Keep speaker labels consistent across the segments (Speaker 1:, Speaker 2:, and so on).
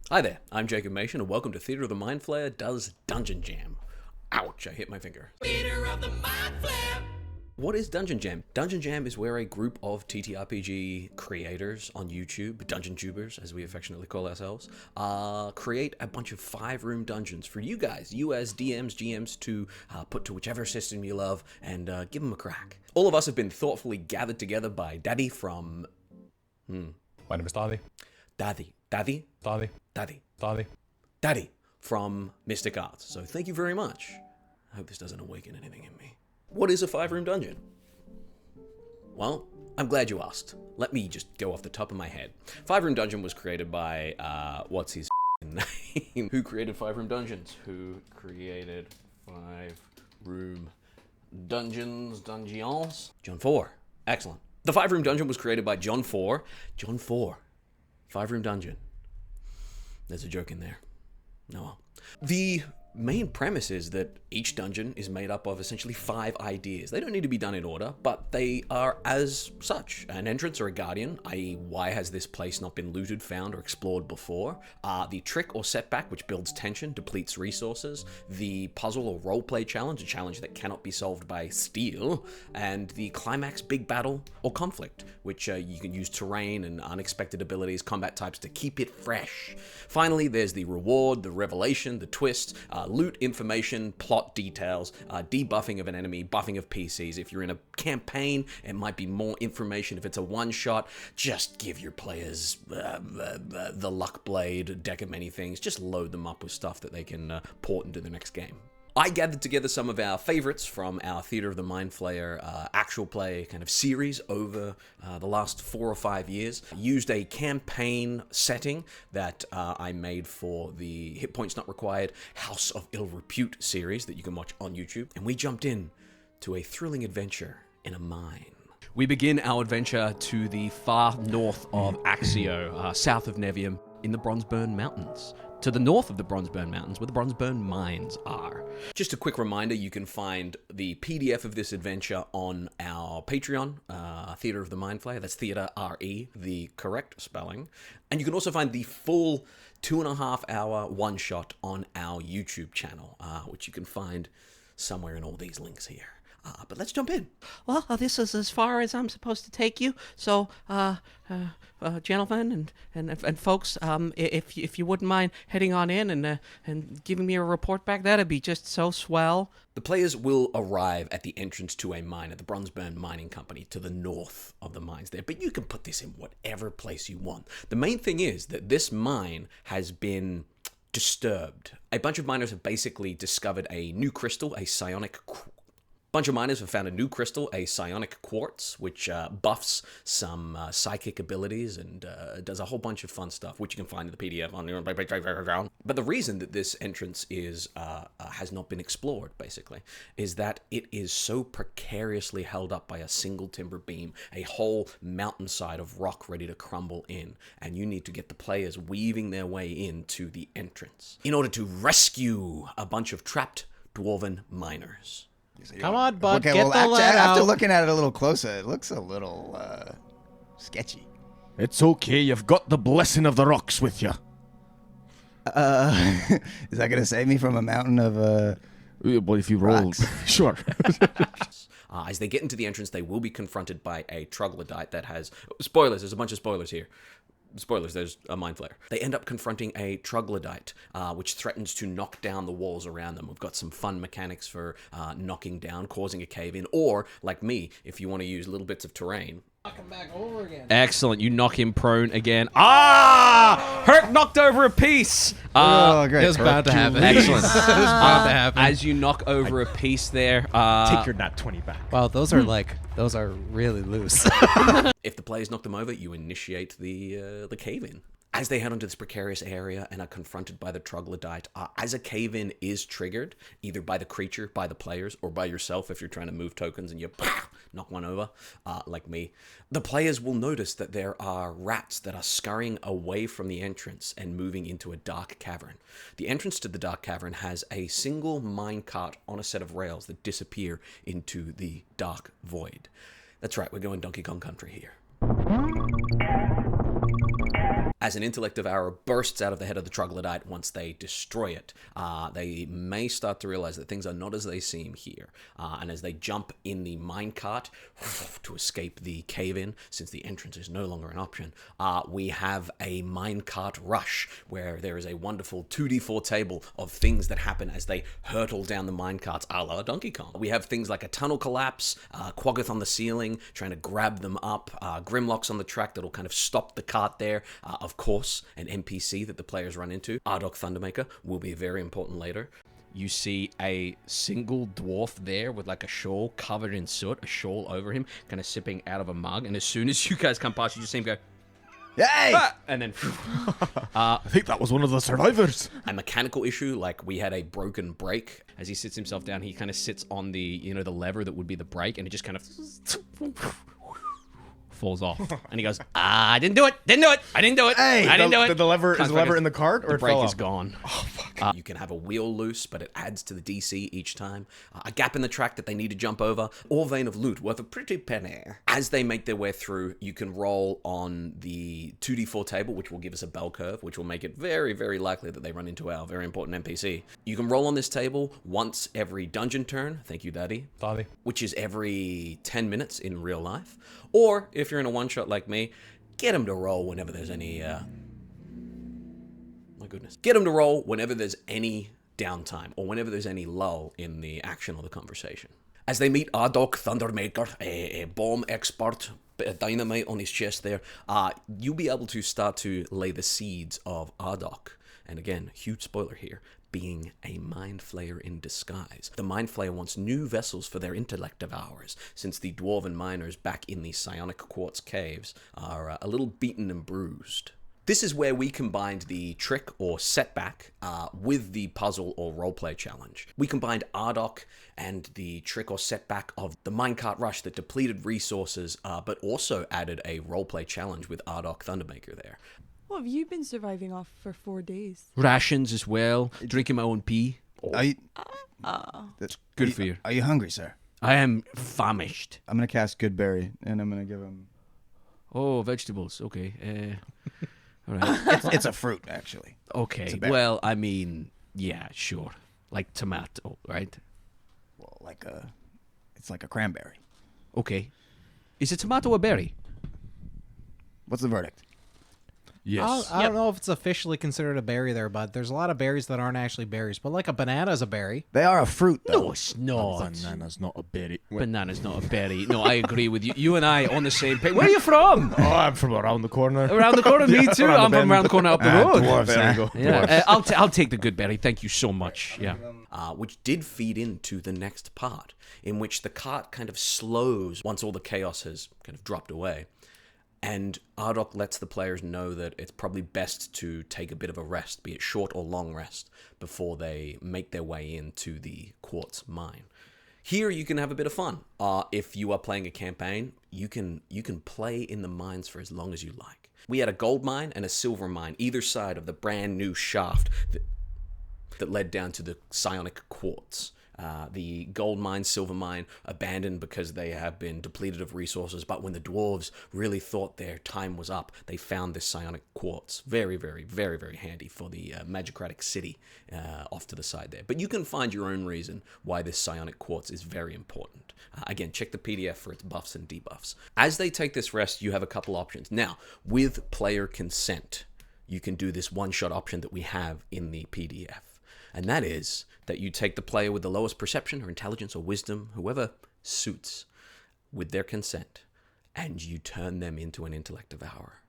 Speaker 1: Hi there, I'm Jacob Mason, and welcome to Theater of the Mind Flayer Does Dungeon Jam. Ouch, I hit my finger. Theater of the Mind Flayer! What is Dungeon Jam? Dungeon Jam is where a group of TTRPG creators on YouTube, DungeonTubers as we affectionately call ourselves, create a bunch of 5-room dungeons for you guys, you as DMs, GMs, to put to whichever system you love and give them a crack. All of us have been thoughtfully gathered together by Daddy from...
Speaker 2: My name is Daddy.
Speaker 1: Daddy from Mystic Arts. So thank you very much. I hope this doesn't awaken anything in me. What is a 5-room dungeon? Well, I'm glad you asked. Let me just go off the top of my head. 5-room dungeon was created by, what's his name? Who created 5-room dungeons? Who created 5-room dungeons? John 4. Excellent. The 5-room dungeon was created by John 4. John 4. 5-room dungeon. There's a joke in there. No. Well. The main premise is that each dungeon is made up of essentially 5 ideas. They don't need to be done in order, but they are as such. An entrance or a guardian, i.e. why has this place not been looted, found, or explored before? The trick or setback, which builds tension, depletes resources. The puzzle or roleplay challenge, a challenge that cannot be solved by steal. And the climax, big battle, or conflict, which you can use terrain and unexpected abilities, combat types to keep it fresh. Finally, there's the reward, the revelation, the twist, loot information, plot details, debuffing of an enemy, buffing of PCs. If you're in a campaign, it might be more information. If it's a one-shot, just give your players the luck blade, deck of many things. Just load them up with stuff that they can port into the next game. I gathered together some of our favorites from our Theater of the Mind Flayer actual play kind of series over the last 4 or 5 years. Used a campaign setting that I made for the Hit Points Not Required House of Ill Repute series that you can watch on YouTube. And we jumped in to a thrilling adventure in a mine. We begin our adventure to the far north of Axio, south of Nevium, in the Bronzeburn Mountains. To the north of the Bronzeburn Mountains, where the Bronzeburn mines are. Just a quick reminder, you can find the PDF of this adventure on our Patreon, Theater of the Mind Flayer. That's Theater R-E, the correct spelling. And you can also find the full 2.5-hour one-shot on our YouTube channel, which you can find somewhere in all these links here. But let's jump in.
Speaker 3: Well, this is as far as I'm supposed to take you. So, gentlemen and folks, if you wouldn't mind heading on in and giving me a report back, that'd be just so swell.
Speaker 1: The players will arrive at the entrance to a mine at the Bronzeburn Mining Company to the north of the mines there. But you can put this in whatever place you want. The main thing is that this mine has been disturbed. A bunch of miners have basically discovered a new crystal, a psionic bunch of miners have found a new crystal, a psionic quartz, which buffs some psychic abilities and does a whole bunch of fun stuff, which you can find in the PDF on your background. But the reason that this entrance is has not been explored, basically, is that it is so precariously held up by a single timber beam, a whole mountainside of rock ready to crumble in, and you need to get the players weaving their way into the entrance in order to rescue a bunch of trapped dwarven miners.
Speaker 4: Come on, bud,
Speaker 5: okay,
Speaker 4: get
Speaker 5: well,
Speaker 4: the lead
Speaker 5: after
Speaker 4: out.
Speaker 5: looking at it a little closer, it looks a little sketchy.
Speaker 4: It's okay, you've got the blessing of the rocks with you.
Speaker 5: Is that going to save me from a mountain of
Speaker 4: Well, if you roll, sure.
Speaker 1: As they get into the entrance, they will be confronted by a troglodyte that has... Spoilers, there's a bunch of spoilers here. Spoilers, there's a mind flayer. They end up confronting a troglodyte, which threatens to knock down the walls around them. We've got some fun mechanics for knocking down, causing a cave-in, or, like me, if you want to use little bits of terrain.
Speaker 3: Knock him back over again.
Speaker 1: Excellent, you knock him prone again. Ah! Herc knocked over a piece!
Speaker 5: oh, great.
Speaker 4: It was bound to happen.
Speaker 1: Excellent.
Speaker 4: It was bound to happen.
Speaker 1: As you knock over a piece there...
Speaker 2: Take your nat 20 back.
Speaker 6: Wow, those are really loose.
Speaker 1: If the players knock them over, you initiate the cave-in. As they head onto this precarious area and are confronted by the troglodyte, as a cave-in is triggered, either by the creature, by the players, or by yourself if you're trying to move tokens and you knock one over, like me, the players will notice that there are rats that are scurrying away from the entrance and moving into a dark cavern. The entrance to the dark cavern has a single minecart on a set of rails that disappear into the dark void. That's right, we're going Donkey Kong Country here. as an intellect devourer bursts out of the head of the troglodyte once they destroy it. They may start to realize that things are not as they seem here. And as they jump in the minecart to escape the cave-in, since the entrance is no longer an option, we have a minecart rush where there is a wonderful 2d4 table of things that happen as they hurtle down the minecarts a la Donkey Kong. We have things like a tunnel collapse, Quaggoth on the ceiling trying to grab them up, Grimlocks on the track that'll kind of stop the cart there. Of course, an NPC that the players run into, Ardok Thundermaker, will be very important later. You see a single dwarf there with like a shawl covered in soot, a shawl over him, kind of sipping out of a mug. And as soon as you guys come past, you just see him go,
Speaker 5: Hey!
Speaker 1: ah! And then
Speaker 4: I think that was one of the survivors.
Speaker 1: a mechanical issue, like we had a broken brake. As he sits himself down, he kind of sits on the, you know, the lever that would be the brake, and it just kind of falls off. And he goes, I didn't do it. I didn't do it.
Speaker 5: Hey!
Speaker 1: I didn't do it.
Speaker 4: Did the lever,
Speaker 1: Comes
Speaker 4: is the
Speaker 1: back
Speaker 4: lever
Speaker 1: as-
Speaker 4: in the cart or
Speaker 1: The
Speaker 4: it
Speaker 1: brake
Speaker 4: fell
Speaker 1: is
Speaker 4: off?
Speaker 1: gone. Oh, fuck. You can have a wheel loose, but it adds to the DC each time. A gap in the track that they need to jump over, or vein of loot worth a pretty penny. As they make their way through, you can roll on the 2d4 table, which will give us a bell curve, which will make it very, very likely that they run into our very important NPC. You can roll on this table once every dungeon turn. Thank you, Daddy.
Speaker 2: Daddy.
Speaker 1: Which is every 10 minutes in real life. Or, if you're in a one-shot like me, get them to roll whenever there's any, my goodness. Get them to roll whenever there's any downtime, or whenever there's any lull in the action or the conversation. As they meet Ardok Thundermaker, a bomb expert, bit of dynamite on his chest there, you'll be able to start to lay the seeds of Ardok. And again, huge spoiler here, being a Mind Flayer in disguise. The Mind Flayer wants new vessels for their intellect devourers, since the dwarven miners back in the Psionic Quartz caves are a little beaten and bruised. This is where we combined the trick or setback with the puzzle or roleplay challenge. We combined Ardok and the trick or setback of the minecart rush that depleted resources, but also added a roleplay challenge with Ardok Thundermaker there.
Speaker 7: What have you been surviving off for 4 days?
Speaker 1: Rations as well, drinking my own pee.
Speaker 5: Are you,
Speaker 1: Good for you.
Speaker 5: Are you hungry, sir?
Speaker 1: I am famished.
Speaker 5: I'm gonna cast Goodberry, and I'm gonna give him.
Speaker 1: Oh, vegetables. Okay. All right.
Speaker 5: It's a fruit, actually.
Speaker 1: Okay.
Speaker 5: berry.
Speaker 1: Well, I mean, yeah, sure. Like tomato, right?
Speaker 5: Well, it's like a cranberry.
Speaker 1: Okay. Is a tomato a berry?
Speaker 5: What's the verdict?
Speaker 4: Yes.
Speaker 6: I don't know if it's officially considered a berry there, bud. There's a lot of berries that aren't actually berries, but like a banana is a berry.
Speaker 5: They are a fruit, though.
Speaker 1: No, it's not.
Speaker 4: Banana's not a berry.
Speaker 1: Banana's not a berry. No, I agree with you. You and I on the same page. Where are you from?
Speaker 4: Oh, I'm from around the corner.
Speaker 1: Around the corner? Me too.
Speaker 4: around the
Speaker 1: I'm from
Speaker 4: bend.
Speaker 1: around the corner up the road.
Speaker 4: Dwarves, there you go.
Speaker 1: Yeah, I'll take the good berry. Thank you so much. Yeah. Which did feed into the next part, in which the cart kind of slows once all the chaos has kind of dropped away. And Ardok lets the players know that it's probably best to take a bit of a rest, be it short or long rest, before they make their way into the quartz mine. Here you can have a bit of fun. If you are playing a campaign, you can play in the mines for as long as you like. We had a gold mine and a silver mine, either side of the brand new shaft that led down to the psionic quartz. The gold mine, silver mine, abandoned because they have been depleted of resources, but when the dwarves really thought their time was up, they found this psionic quartz. Very, very, very, very handy for the magicratic city off to the side there. But you can find your own reason why this psionic quartz is very important. Again, check the PDF for its buffs and debuffs. As they take this rest, you have a couple options. Now, with player consent, you can do this one-shot option that we have in the PDF. And that is that you take the player with the lowest perception or intelligence or wisdom, whoever suits, with their consent, and you turn them into an intellect devourer.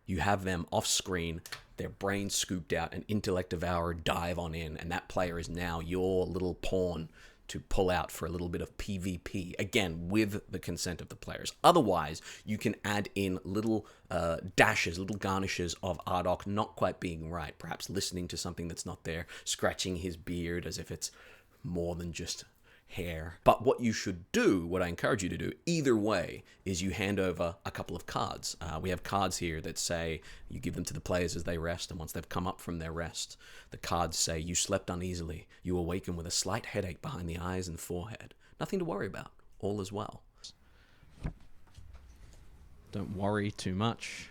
Speaker 1: You have them off screen, their brain scooped out, an intellect devourer dive on in, and that player is now your little pawn to pull out for a little bit of PvP, again, with the consent of the players. Otherwise, you can add in little dashes, little garnishes of Ardok not quite being right, perhaps listening to something that's not there, scratching his beard as if it's more than just hair. But what you should do, what I encourage you to do, either way, is you hand over a couple of cards. We have cards here that say, you give them to the players as they rest, and once they've come up from their rest, the cards say, you slept uneasily, you awaken with a slight headache behind the eyes and forehead. Nothing to worry about, all is well. Don't worry too much.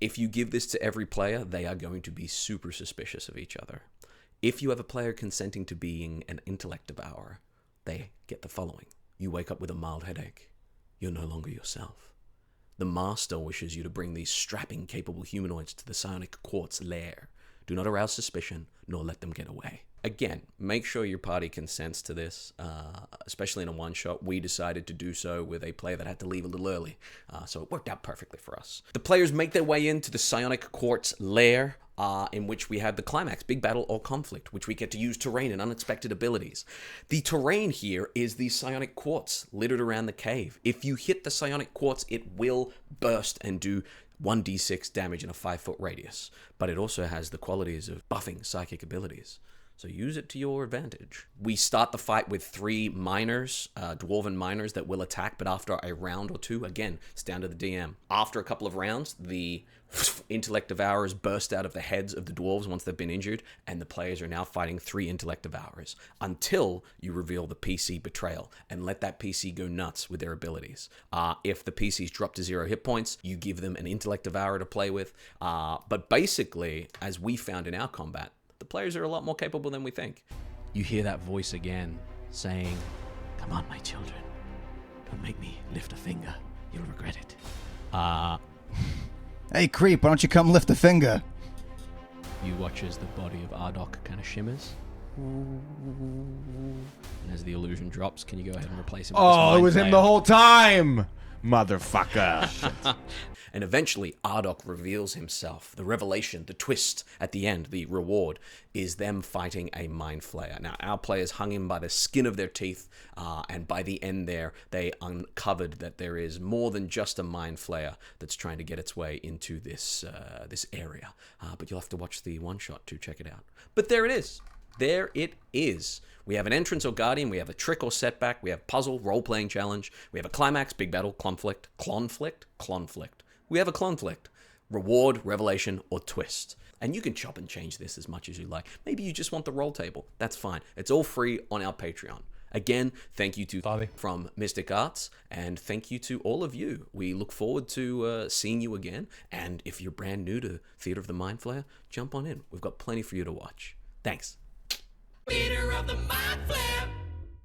Speaker 1: If you give this to every player, they are going to be super suspicious of each other. If you have a player consenting to being an intellect devourer, they get the following. You wake up with a mild headache. You're no longer yourself. The master wishes you to bring these strapping, capable humanoids to the psionic quartz lair. Do not arouse suspicion, nor let them get away. Again, make sure your party consents to this, especially in a one-shot. We decided to do so with a player that had to leave a little early, so it worked out perfectly for us. The players make their way into the psionic quartz lair, in which we have the climax, big battle or conflict, which we get to use terrain and unexpected abilities. The terrain here is the psionic quartz littered around the cave. If you hit the psionic quartz, it will burst and do 1d6 damage in a 5-foot radius, but it also has the qualities of buffing psychic abilities. So use it to your advantage. We start the fight with 3 miners, dwarven miners that will attack, but after a round or 2, again, it's down to the DM. After a couple of rounds, the intellect devourers burst out of the heads of the dwarves once they've been injured, and the players are now fighting 3 intellect devourers until you reveal the PC betrayal and let that PC go nuts with their abilities. If the PCs drop to 0 hit points, you give them an intellect devourer to play with. But basically, as we found in our combat, the players are a lot more capable than we think.
Speaker 3: You hear that voice again saying, "Come on, my children. Don't make me lift a finger. You'll regret it."
Speaker 5: Hey, creep, why don't you come lift a finger?
Speaker 3: You watch as the body of Ardok kind of shimmers. And as the illusion drops, can you go ahead and replace him with this
Speaker 4: Oh, it
Speaker 3: mind
Speaker 4: was him
Speaker 3: flayer?
Speaker 4: the whole time! Motherfucker.
Speaker 1: And eventually, Ardok reveals himself. The revelation, the twist at the end, the reward, is them fighting a mind flayer. Now, our players hung him by the skin of their teeth, and by the end there, they uncovered that there is more than just a mind flayer that's trying to get its way into this this area. But you'll have to watch the one-shot to check it out. But there it is. There it is. We have an entrance or guardian, we have a trick or setback, we have puzzle, role-playing challenge, we have a climax, big battle, conflict. We have a conflict, reward, revelation, or twist. And you can chop and change this as much as you like. Maybe you just want the roll table. That's fine. It's all free on our Patreon. Again, thank you to
Speaker 2: Bobby
Speaker 1: from Mystic Arts, and thank you to all of you. We look forward to seeing you again. And if you're brand new to Theater of the Mind Flayer, jump on in. We've got plenty for you to watch. Thanks.
Speaker 8: Theater of the Mind Flip.